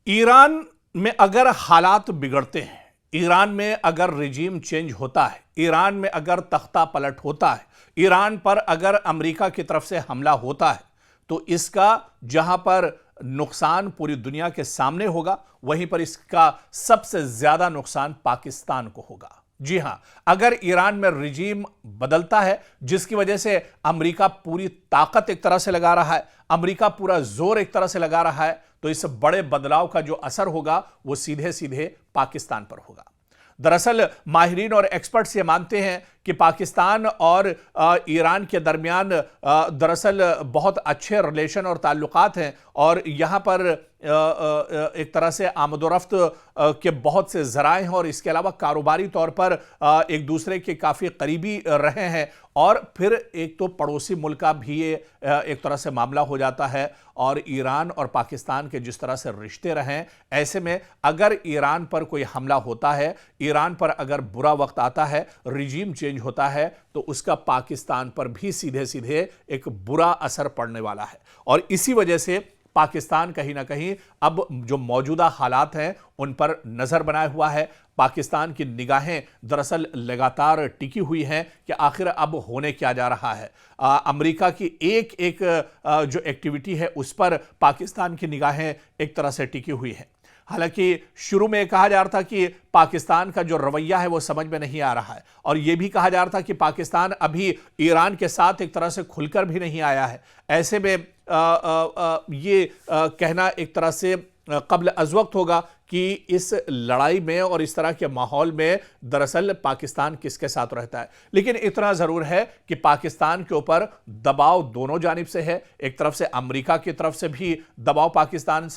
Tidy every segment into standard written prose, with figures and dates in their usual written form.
Iran में अगर हालात बिगड़ते हैं, ईरान में अगर रिजीम चेंज होता है, ईरान में अगर तख्ता पलट होता है, ईरान पर अगर अमेरिका की तरफ से हमला होता है, तो इसका जहां पर नुकसान पूरी दुनिया के सामने होगा, वहीं पर इसका सबसे ज्यादा नुकसान पाकिस्तान को होगा। जी हां, अगर ईरान में रिजीम बदलता है, जिसकी वजह से अमेरिका पूरी ताकत एक तरह से लगा रहा है, अमेरिका पूरा जोर एक तरह से लगा रहा है, तो इस बड़े बदलाव का जो असर होगा वो सीधे सीधे पाकिस्तान पर होगा। दरअसल माहिरीन और एक्सपर्ट्स ये मानते हैं कि पाकिस्तान और ईरान के दरमियान दरअसल बहुत अच्छे रिलेशन और ताल्लुकात हैं, और यहाँ पर एक तरह से आमदोरफ्त के बहुत से ज़राए हैं, और इसके अलावा कारोबारी तौर पर एक दूसरे के काफ़ी करीबी रहे हैं। और फिर एक तो पड़ोसी मुल्क का भी ये एक तरह से मामला हो जाता है, और ईरान और पाकिस्तान के जिस तरह से रिश्ते रहें, ऐसे में अगर ईरान पर कोई हमला होता है, ईरान पर अगर बुरा वक्त आता है, रिजीम चेंज होता है, तो उसका पाकिस्तान पर भी सीधे सीधे एक बुरा असर पड़ने वाला है। और इसी वजह से पाकिस्तान कहीं ना कहीं अब जो मौजूदा हालात हैं उन पर नजर बनाए हुआ है। पाकिस्तान की निगाहें दरअसल लगातार टिकी हुई हैं कि आखिर अब होने क्या जा रहा है। अमेरिका की एक एक जो एक्टिविटी है उस पर पाकिस्तान की निगाहें एक तरह से टिकी हुई हैं। हालांकि शुरू में कहा जा रहा था कि पाकिस्तान का जो रवैया है वो समझ में नहीं आ रहा है, और यह भी कहा जा रहा था कि पाकिस्तान अभी ईरान के साथ एक तरह से खुलकर भी नहीं आया है। ऐसे में ये कहना एक तरह से कब्ल अज़ वक्त होगा कि इस लड़ाई में और इस तरह के माहौल में दरअसल पाकिस्तान किसके साथ रहता है। लेकिन इतना ज़रूर है कि पाकिस्तान के ऊपर दबाव दोनों जानिब से है। एक तरफ से अमेरिका की तरफ से भी दबाव पाकिस्तान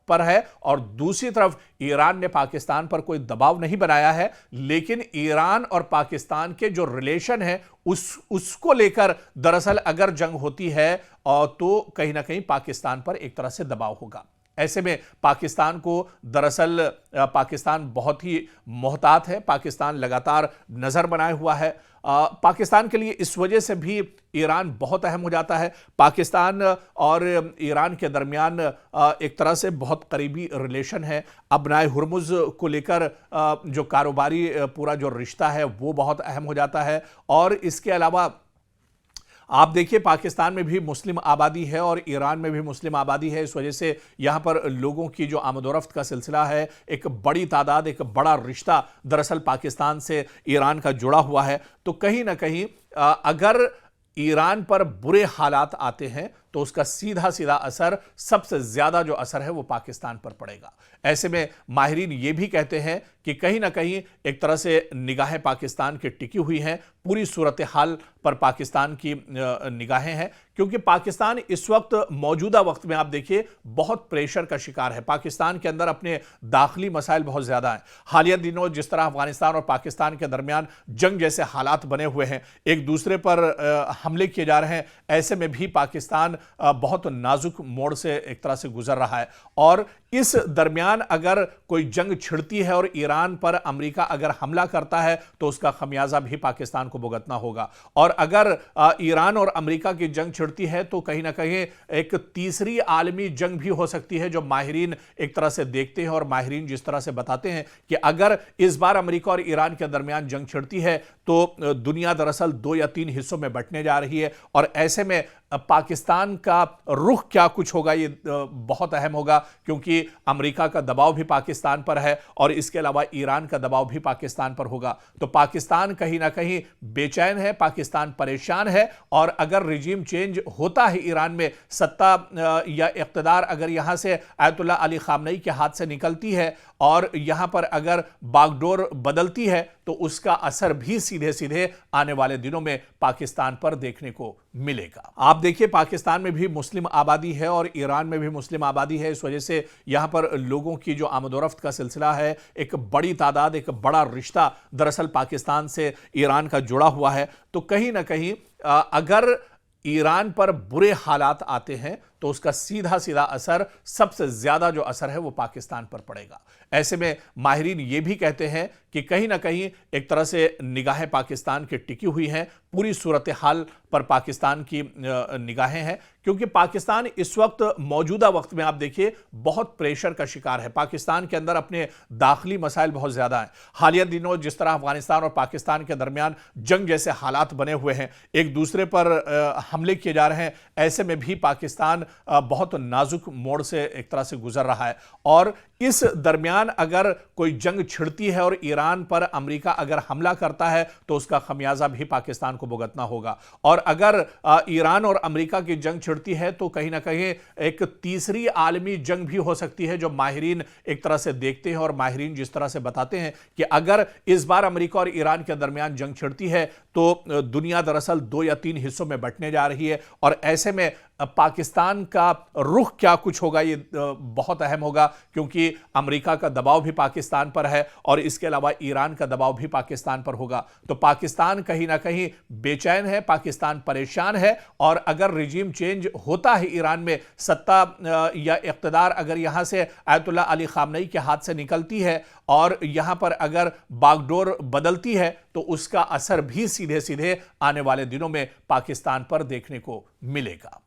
पर है, और दूसरी तरफ ईरान ने पाकिस्तान पर कोई दबाव नहीं बनाया है, लेकिन ईरान और पाकिस्तान के जो रिलेशन है उसको लेकर दरअसल अगर जंग होती है तो कहीं ना कहीं पाकिस्तान पर एक तरह से दबाव होगा। ऐसे में पाकिस्तान को दरअसल पाकिस्तान बहुत ही मोहतात है, पाकिस्तान लगातार नज़र बनाए हुआ है। पाकिस्तान के लिए इस वजह से भी ईरान बहुत अहम हो जाता है। पाकिस्तान और ईरान के दरमियान एक तरह से बहुत करीबी रिलेशन है। अबनाए हुर्मुज़ को लेकर जो कारोबारी पूरा जो रिश्ता है वो बहुत अहम हो जाता है। और इसके अलावा आप देखिए, पाकिस्तान में भी मुस्लिम आबादी है और ईरान में भी मुस्लिम आबादी है। इस वजह से यहाँ पर लोगों की जो आमदोरफ्त का सिलसिला है, एक बड़ी तादाद, एक बड़ा रिश्ता दरअसल पाकिस्तान से ईरान का जुड़ा हुआ है। तो कहीं ना कहीं अगर ईरान पर बुरे हालात आते हैं तो उसका सीधा सीधा असर, सबसे ज्यादा जो असर है वो पाकिस्तान पर पड़ेगा। ऐसे में माहिरीन ये भी कहते हैं कि कहीं ना कहीं एक तरह से निगाहें पाकिस्तान की टिकी हुई हैं, पूरी सूरत हाल पर पाकिस्तान की निगाहें हैं, क्योंकि पाकिस्तान इस वक्त मौजूदा वक्त में आप देखिए बहुत प्रेशर का शिकार है। पाकिस्तान के अंदर अपने दाखिली मसाइल बहुत ज़्यादा हैं। हालिया दिनों जिस तरह अफगानिस्तान और पाकिस्तान के दरमियान जंग जैसे हालात बने हुए हैं, एक दूसरे पर हमले किए जा रहे हैं, ऐसे में भी पाकिस्तान बहुत नाजुक मोड़ से एक तरह से गुजर रहा है। और इस दरमियान अगर कोई जंग छिड़ती है और ईरान पर अमेरिका अगर हमला करता है तो उसका खमियाजा भी पाकिस्तान को भुगतना होगा। और अगर ईरान और अमेरिका की जंग छिड़ती है तो कहीं ना कहीं एक तीसरी आलमी जंग भी हो सकती है, जो माहिरीन एक तरह से देखते हैं। और माहिरीन जिस तरह से बताते हैं कि अगर इस बार अमेरिका और ईरान के दरमियान जंग छिड़ती है तो दुनिया दरअसल 2 या 3 हिस्सों में बंटने जा रही है। और ऐसे में पाकिस्तान का रुख क्या कुछ होगा ये बहुत अहम होगा, क्योंकि अमेरिका का दबाव भी पाकिस्तान पर है और इसके अलावा ईरान का दबाव भी पाकिस्तान पर होगा। तो पाकिस्तान कहीं ना कहीं बेचैन है, पाकिस्तान परेशान है। और अगर रिजीम चेंज होता है ईरान में, सत्ता या इख्तिदार अगर यहां से आयतुल्लाह अली खामनेई के हाथ से निकलती है और यहां पर अगर बागडोर बदलती है, तो उसका असर भी सीधे सीधे आने वाले दिनों में पाकिस्तान पर देखने को मिलेगा। आप देखिए, पाकिस्तान में भी मुस्लिम आबादी है और ईरान में भी मुस्लिम आबादी है। इस वजह से यहां पर लोगों की जो आमदोरफ्त का सिलसिला है, एक बड़ी तादाद, एक बड़ा रिश्ता दरअसल पाकिस्तान से ईरान का जुड़ा हुआ है। तो कहीं ना कहीं अगर ईरान पर बुरे हालात आते हैं तो उसका सीधा सीधा असर, सबसे ज्यादा जो असर है वो पाकिस्तान पर पड़ेगा। ऐसे में माहिरीन ये भी कहते हैं कि कहीं ना कहीं एक तरह से निगाहें पाकिस्तान की टिकी हुई हैं, पूरी सूरत हाल पर पाकिस्तान की निगाहें हैं, क्योंकि पाकिस्तान इस वक्त, मौजूदा वक्त में आप देखिए, बहुत प्रेशर का शिकार है। पाकिस्तान के अंदर अपने दाखिली मसाइल बहुत ज्यादा हैं। हालिया दिनों जिस तरह अफगानिस्तान और पाकिस्तान के दरमियान जंग जैसे हालात बने हुए हैं, एक दूसरे पर हमले किए जा रहे हैं, ऐसे में भी पाकिस्तान बहुत नाजुक मोड़ से एक तरह से गुजर रहा है। और इस दरमियान अगर कोई जंग छिड़ती है और ईरान पर अमेरिका अगर हमला करता है तो उसका खमियाजा भी पाकिस्तान को भुगतना होगा। और अगर ईरान और अमेरिका की जंग छिड़ती है तो कहीं ना कहीं एक तीसरी आलमी जंग भी हो सकती है, जो माहिरीन एक तरह से देखते हैं। और माहिरीन जिस तरह से बताते हैं कि अगर इस बार अमेरिका और ईरान के दरमियान जंग छिड़ती है तो दुनिया दरअसल 2 या 3 हिस्सों में बंटने जा रही है। और ऐसे में पाकिस्तान का रुख क्या कुछ होगा, ये बहुत अहम होगा, क्योंकि अमेरिका का दबाव भी पाकिस्तान पर है और इसके अलावा ईरान का दबाव भी पाकिस्तान पर होगा। तो पाकिस्तान कहीं ना कहीं बेचैन है, पाकिस्तान परेशान है। और अगर रिजीम चेंज होता है ईरान में, सत्ता या इख्तिदार अगर यहां से आयतुल्ला अली खामनेई के हाथ से निकलती है और यहां पर अगर बागडोर बदलती है, तो उसका असर भी सीधे सीधे आने वाले दिनों में पाकिस्तान पर देखने को मिलेगा।